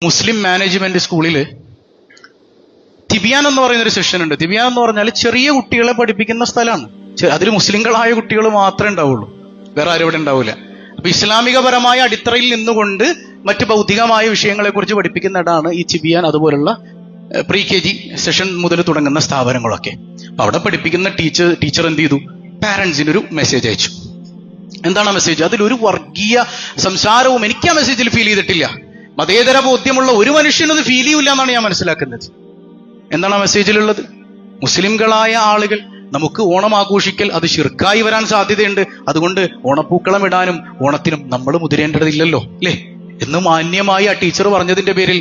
മുസ്ലിം management സ്കൂളിൽ തിബിയാൻ എന്ന് പറയുന്ന ഒരു സെഷൻ ഉണ്ട്. തിബിയാൻ എന്ന് പറഞ്ഞാൽ ചെറിയ കുട്ടികളെ പഠിപ്പിക്കുന്ന സ്ഥലമാണ്. അതിൽ മുസ്ലിങ്ങളായ കുട്ടികൾ മാത്രമേ ഉണ്ടാവുള്ളൂ, വേറെ ആരും ഇവിടെ ഉണ്ടാവില്ല. അപ്പൊ ഇസ്ലാമികപരമായ അടിത്തറയിൽ നിന്നുകൊണ്ട് മറ്റ് ഭൗതികമായ വിഷയങ്ങളെ കുറിച്ച് പഠിപ്പിക്കുന്ന ഇടാണ് ഈ തിബിയാൻ. അതുപോലുള്ള പ്രീ KG സെഷൻ മുതൽ തുടങ്ങുന്ന സ്ഥാപനങ്ങളൊക്കെ. അപ്പൊ അവിടെ പഠിപ്പിക്കുന്ന ടീച്ചർ എന്ത് ചെയ്തു, പാരന്റ്സിനൊരു മെസ്സേജ് അയച്ചു. എന്താണ് ആ മെസ്സേജ്? അതിലൊരു വർഗീയ സംസാരവും എനിക്ക് ആ മെസ്സേജിൽ ഫീൽ ചെയ്തിട്ടില്ല. മതേതര ബോധ്യമുള്ള ഒരു മനുഷ്യനത് ഫീൽ ചെയ്യില്ല എന്നാണ് ഞാൻ മനസ്സിലാക്കുന്നത്. എന്താണ് ആ മെസ്സേജിലുള്ളത്? മുസ്ലിംകളായ ആളുകൾ നമുക്ക് ഓണം ആഘോഷിക്കൽ അത് ശിർക്കായി വരാൻ സാധ്യതയുണ്ട്, അതുകൊണ്ട് ഓണപ്പൂക്കളം ഇടാനും ഓണത്തിനും നമ്മൾ മുതിരേണ്ടതില്ലല്ലോ അല്ലേ എന്ന് മാന്യമായി ആ ടീച്ചർ പറഞ്ഞതിന്റെ പേരിൽ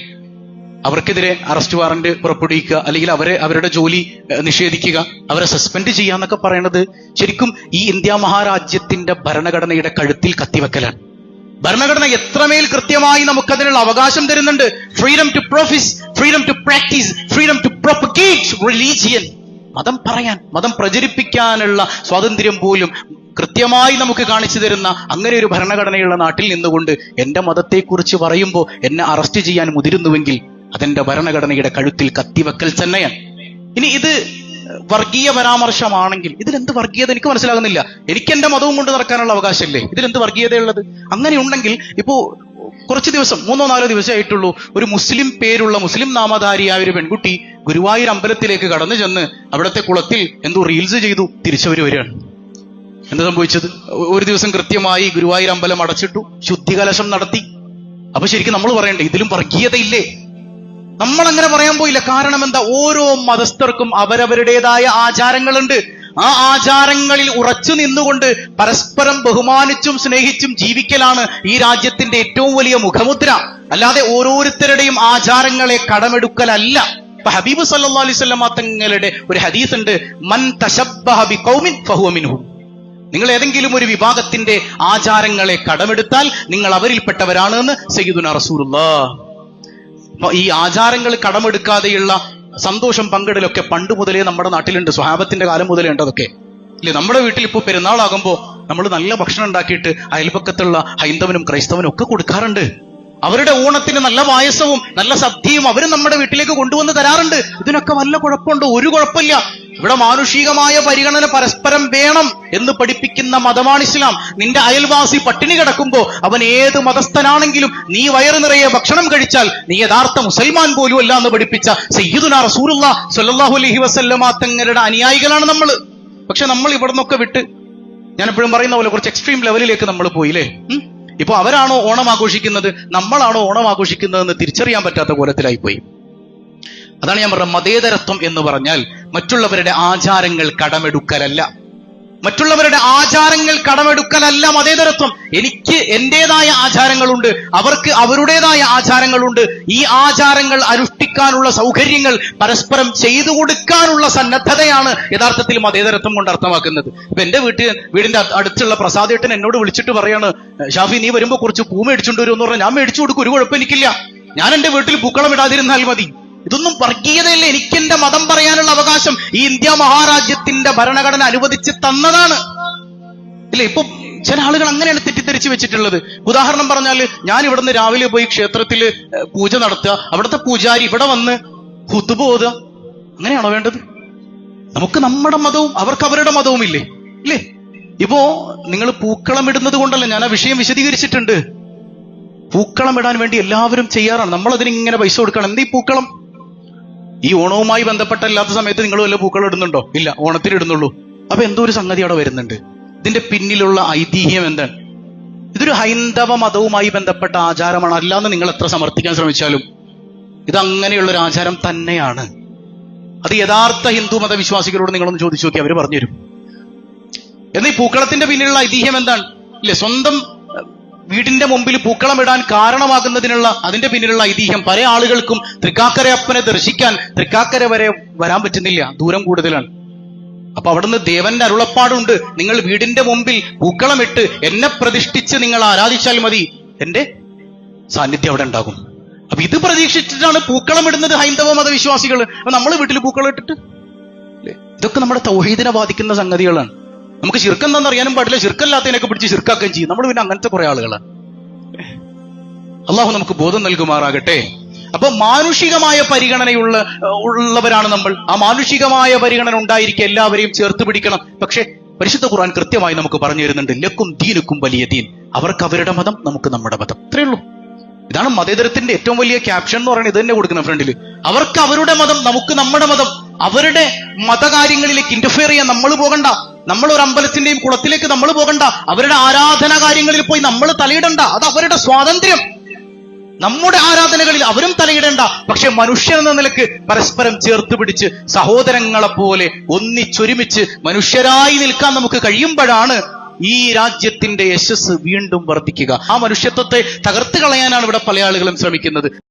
അവർക്കെതിരെ അറസ്റ്റ് വാറന്റ് പുറപ്പെടുവിക്കുക, അല്ലെങ്കിൽ അവരുടെ ജോലി നിഷേധിക്കുക, അവരെ സസ്പെൻഡ് ചെയ്യാന്നൊക്കെ പറയുന്നത് ശരിക്കും ഈ ഇന്ത്യ മഹാരാജ്യത്തിന്റെ ഭരണഘടനയുടെ കഴുത്തിൽ കത്തിവെക്കലാണ്. ഭരണഘടന എത്രമേൽ കൃത്യമായി നമുക്കതിനുള്ള അവകാശം തരുന്നുണ്ട്. Freedom to profess, freedom to practise, freedom to propagate religion. മതം പറയാൻ, മതം പ്രചരിപ്പിക്കാനുള്ള സ്വാതന്ത്ര്യം പോലും കൃത്യമായി നമുക്ക് കാണിച്ചു തരുന്ന അങ്ങനെ ഒരു ഭരണഘടനയുള്ള നാട്ടിൽ നിന്നുകൊണ്ട് എന്റെ മതത്തെക്കുറിച്ച് പറയുമ്പോൾ എന്നെ അറസ്റ്റ് ചെയ്യാൻ മുതിരുന്നുവെങ്കിൽ അതെന്റെ ഭരണഘടനയുടെ കഴുത്തിൽ കത്തിവെക്കൽ തന്നെയാണ്. ഇനി ഇത് വർഗീയ പരാമർശമാണെങ്കിൽ ഇതിലെന്ത് വർഗീയത എനിക്ക് മനസ്സിലാകുന്നില്ല. എനിക്ക് എന്റെ മതവും കൊണ്ട് നടക്കാനുള്ള അവകാശമല്ലേ, ഇതിലെന്ത് വർഗീയതയുള്ളത്? അങ്ങനെ ഉണ്ടെങ്കിൽ ഇപ്പോ കുറച്ച് ദിവസം 3-4 ദിവസമേ ആയിട്ടുള്ളൂ, ഒരു മുസ്ലിം പേരുള്ള മുസ്ലിം നാമധാരിയായ ഒരു പെൺകുട്ടി ഗുരുവായൂർ അമ്പലത്തിലേക്ക് കടന്നു ചെന്ന് അവിടുത്തെ കുളത്തിൽ എന്തോ റീൽസ് ചെയ്തു തിരിച്ചവര് വരികയാണ്. എന്താ സംഭവിച്ചത്? ഒരു ദിവസം കൃത്യമായി ഗുരുവായൂർ അമ്പലം അടച്ചിട്ടു, ശുദ്ധികലശം നടത്തി. അപ്പൊ ശരിക്കും നമ്മൾ പറയണ്ടേ ഇതിലും വർഗീയതയില്ലേ? നമ്മൾ അങ്ങനെ പറയാൻ പോയില്ല. കാരണം എന്താ? ഓരോ മതസ്ഥർക്കും അവരവരുടേതായ ആചാരങ്ങളുണ്ട്. ആ ആചാരങ്ങളിൽ ഉറച്ചു നിന്നുകൊണ്ട് പരസ്പരം ബഹുമാനിച്ചും സ്നേഹിച്ചും ജീവിക്കലാണ് ഈ രാജ്യത്തിന്റെ ഏറ്റവും വലിയ മുഖമുദ്ര. അല്ലാതെ ഓരോരുത്തരുടെയും ആചാരങ്ങളെ കടമെടുക്കലല്ല. ഇപ്പൊ ഹബീബ് സല്ലല്ലാഹു അലൈഹി വസല്ലം തങ്ങളുടെ ഒരു ഹദീസ് ഉണ്ട്, മൻ തശബ്ബഹ ബിഖൗമിൻ ഫഹുവ മിൻഹും. നിങ്ങൾ ഏതെങ്കിലും ഒരു വിഭാഗത്തിന്റെ ആചാരങ്ങളെ കടമെടുത്താൽ നിങ്ങൾ അവരിൽപ്പെട്ടവരാണ് എന്ന് സയ്യിദുനാ റസൂലുള്ളാഹ്. അപ്പൊ ഈ ആചാരങ്ങൾ കടമെടുക്കാതെയുള്ള സന്തോഷം പങ്കിടലൊക്കെ പണ്ട് മുതലേ നമ്മുടെ നാട്ടിലുണ്ട്. സ്വഹാബത്തിന്റെ കാലം മുതലേ ഉണ്ട് അതൊക്കെ ഇല്ലേ. നമ്മുടെ വീട്ടിൽ ഇപ്പോൾ പെരുന്നാളാകുമ്പോ നമ്മൾ നല്ല ഭക്ഷണം ഉണ്ടാക്കിയിട്ട് അയൽപക്കത്തുള്ള ഹൈന്ദവനും ക്രൈസ്തവനും ഒക്കെ കൊടുക്കാറുണ്ട്. അവരുടെ ഓണത്തിന് നല്ല പായസവും നല്ല സദ്യയും അവരും നമ്മുടെ വീട്ടിലേക്ക് കൊണ്ടുവന്ന് തരാറുണ്ട്. ഇതിനൊക്കെ വല്ല കുഴപ്പമുണ്ടോ? ഒരു കുഴപ്പമില്ല. ഇവിടെ മാനുഷികമായ പരിഗണന പരസ്പരം വേണം എന്ന് പഠിപ്പിക്കുന്ന മതമാണ് ഇസ്ലാം. നിന്റെ അയൽവാസി പട്ടിണി കിടക്കുമ്പോ അവൻ ഏത് മതസ്ഥനാണെങ്കിലും നീ വയറ് നിറയെ ഭക്ഷണം കഴിച്ചാൽ നീ യഥാർത്ഥ മുസൽമാൻ പോലും അല്ല എന്ന് പഠിപ്പിച്ച സയ്യിദുനാ റസൂലുള്ളാഹി സ്വല്ലല്ലാഹു അലൈഹി വസല്ലമ തങ്ങളുടെ അനുയായികളാണ് നമ്മൾ. പക്ഷെ നമ്മൾ ഇവിടെ നിന്നൊക്കെ വിട്ട്, ഞാൻ എപ്പോഴും പറയുന്ന പോലെ കുറച്ച് എക്സ്ട്രീം ലെവലിലേക്ക് നമ്മൾ പോയില്ലേ. ഇപ്പൊ അവരാണോ ഓണം ആഘോഷിക്കുന്നത്, നമ്മളാണോ ഓണം ആഘോഷിക്കുന്നതെന്ന് തിരിച്ചറിയാൻ പറ്റാത്ത കോലത്തിലായി പോയി. അതാണ് ഞാൻ പറഞ്ഞത്, മതേതരത്വം എന്ന് പറഞ്ഞാൽ മറ്റുള്ളവരുടെ ആചാരങ്ങൾ കടമെടുക്കലല്ല. മറ്റുള്ളവരുടെ ആചാരങ്ങൾ കടമെടുക്കലല്ല മതേതരത്വം. എനിക്ക് എന്റേതായ ആചാരങ്ങളുണ്ട്, അവർക്ക് അവരുടേതായ ആചാരങ്ങളുണ്ട്. ഈ ആചാരങ്ങൾ അനുഷ്ഠിക്കാനുള്ള സൗകര്യങ്ങൾ പരസ്പരം ചെയ്തു കൊടുക്കാനുള്ള സന്നദ്ധതയാണ് യഥാർത്ഥത്തിൽ മതേതരത്വം കൊണ്ട് അർത്ഥമാക്കുന്നത്. ഇപ്പൊ എന്റെ വീടിന്റെ അടുത്തുള്ള പ്രസാദേട്ടൻ എന്നോട് വിളിച്ചിട്ട് പറയാണ്, ഷാഫി നീ വരുമ്പോ കുറച്ച് പൂ മേടിച്ചുകൊണ്ട് വരും എന്ന് പറഞ്ഞാൽ ഞാൻ മേടിച്ചു കൊടുക്കും, ഒരു കുഴപ്പം എനിക്കില്ല. ഞാൻ എന്റെ വീട്ടിൽ പൂക്കളം ഇടാതിരുന്നാൽ മതി. ഇതൊന്നും വർഗീയതയല്ല. എനിക്ക് എന്റെ മതം പറയാനുള്ള അവകാശം ഈ ഇന്ത്യ മഹാരാജ്യത്തിന്റെ ഭരണഘടന അനുവദിച്ച് തന്നതാണ് ഇല്ലേ. ഇപ്പൊ ചില ആളുകൾ അങ്ങനെയാണ് തെറ്റിദ്ധരിച്ചു വെച്ചിട്ടുള്ളത്. ഉദാഹരണം പറഞ്ഞാൽ, ഞാൻ ഇവിടുന്ന് രാവിലെ പോയി ക്ഷേത്രത്തിൽ പൂജ നടത്തുക, അവിടുത്തെ പൂജാരി ഇവിടെ വന്ന് ഖുതുബ ഓതുക, അങ്ങനെയാണോ വേണ്ടത്? നമുക്ക് നമ്മുടെ മതവും അവർക്ക് അവരുടെ മതവും ഇല്ലേ ഇല്ലേ. ഇപ്പോ നിങ്ങൾ പൂക്കളം ഇടുന്നത് കൊണ്ടല്ല, ഞാൻ ആ വിഷയം വിശദീകരിച്ചിട്ടുണ്ട്. പൂക്കളം ഇടാൻ വേണ്ടി എല്ലാവരും ചെയ്യാറാണ്. നമ്മളതിന് ഇങ്ങനെ പൈസ കൊടുക്കണം. എന്താ ഈ പൂക്കളം? ഈ ഓണവുമായി ബന്ധപ്പെട്ടല്ലാത്ത സമയത്ത് നിങ്ങൾ വല്ല പൂക്കളം ഇടുന്നുണ്ടോ? ഇല്ല, ഓണത്തിന് ഇടുന്നുള്ളൂ. അപ്പൊ എന്തോ ഒരു സംഗതി അവിടെ വരുന്നുണ്ട്. ഇതിന്റെ പിന്നിലുള്ള ഐതിഹ്യം എന്താണ്? ഇതൊരു ഹൈന്ദവ മതവുമായി ബന്ധപ്പെട്ട ആചാരമാണ്. അല്ലാന്ന് നിങ്ങൾ എത്ര സമർത്ഥിക്കാൻ ശ്രമിച്ചാലും ഇത് അങ്ങനെയുള്ള ഒരു ആചാരം തന്നെയാണ്. അത് യഥാർത്ഥ ഹിന്ദു മതവിശ്വാസികളോട് നിങ്ങളൊന്ന് ചോദിച്ചു നോക്കി, അവര് പറഞ്ഞുതരും. എന്നാൽ ഈ പൂക്കളത്തിന്റെ പിന്നിലുള്ള ഐതിഹ്യം എന്താണ്? ഇല്ലേ, സ്വന്തം വീടിന്റെ മുമ്പിൽ പൂക്കളം ഇടാൻ കാരണമാകുന്നതിനുള്ള അതിന്റെ പിന്നിലുള്ള ഐതിഹ്യം. പല ആളുകൾക്കും തൃക്കാക്കര അപ്പനെ ദർശിക്കാൻ തൃക്കാക്കര വരെ വരാൻ പറ്റുന്നില്ല, ദൂരം കൂടുതലാണ്. അപ്പൊ അവിടുന്ന് ദേവന്റെ അരുളപ്പാടുണ്ട്, നിങ്ങൾ വീടിന്റെ മുമ്പിൽ പൂക്കളമിട്ട് എന്നെ പ്രതിഷ്ഠിച്ച് നിങ്ങൾ ആരാധിച്ചാൽ മതി, എന്റെ സാന്നിധ്യം അവിടെ ഉണ്ടാകും. അപ്പൊ ഇത് പ്രതീക്ഷിച്ചിട്ടാണ് പൂക്കളം ഇടുന്നത് ഹൈന്ദവ മതവിശ്വാസികൾ. നമ്മൾ വീട്ടിൽ പൂക്കളം ഇട്ടിട്ട് ഇതൊക്കെ നമ്മുടെ തൗഹീദിനെ ബാധിക്കുന്ന സംഗതികളാണ്. നമുക്ക് ശിർക്കെന്താണെന്ന് അറിയാനും പാടില്ല, ശിർക്കല്ലാത്തതിനൊക്കെ പിടിച്ച് ശിർക്കാക്കുകയും ചെയ്യും. നമ്മൾ പിന്നെ അങ്ങനത്തെ കുറെ ആളുകളാണ്. അള്ളാഹു നമുക്ക് ബോധം നൽകുമാറാകട്ടെ. അപ്പൊ മാനുഷികമായ ഉള്ളവരാണ് നമ്മൾ. ആ മാനുഷികമായ പരിഗണന ഉണ്ടായിരിക്കും, എല്ലാവരെയും ചേർത്ത് പിടിക്കണം. പക്ഷെ പരിശുദ്ധ ഖുർആൻ കൃത്യമായി നമുക്ക് പറഞ്ഞു തരുന്നുണ്ട്, ലക്കും ദീനുക്കും വലിയ ദീൻ. അവർക്ക് അവരുടെ മതം, നമുക്ക് നമ്മുടെ മതം. അത്രേ ഉള്ളൂ. ഇതാണ് മതേതരത്തിന്റെ ഏറ്റവും വലിയ ക്യാപ്ഷൻ എന്ന് പറയുന്നത്. ഇത് തന്നെ കൊടുക്കുന്ന ഫ്രണ്ടില്. അവർക്ക് അവരുടെ മതം, നമുക്ക് നമ്മുടെ മതം. അവരുടെ മതകാര്യങ്ങളിലേക്ക് ഇന്റർഫിയർ ചെയ്യാൻ നമ്മൾ പോകണ്ട. നമ്മൾ ഒരു അമ്പലത്തിന്റെയും കുളത്തിലേക്ക് നമ്മൾ പോകണ്ട. അവരുടെ ആരാധനാ കാര്യങ്ങളിൽ പോയി നമ്മൾ തലയിടണ്ട. അത് അവരുടെ സ്വാതന്ത്ര്യം. നമ്മുടെ ആരാധനകളിൽ അവരും തലയിടേണ്ട. പക്ഷെ മനുഷ്യൻ എന്ന നിലക്ക് പരസ്പരം ചേർത്ത് പിടിച്ച് സഹോദരങ്ങളെ പോലെ ഒന്നിച്ചൊരുമിച്ച് മനുഷ്യരായി നിൽക്കാൻ നമുക്ക് കഴിയുമ്പോഴാണ് ഈ രാജ്യത്തിന്റെ യശസ് വീണ്ടും വർദ്ധിക്കുക. ആ മനുഷ്യത്വത്തെ തകർത്ത് കളയാനാണ് ഇവിടെ പല ആളുകളും ശ്രമിക്കുന്നത്.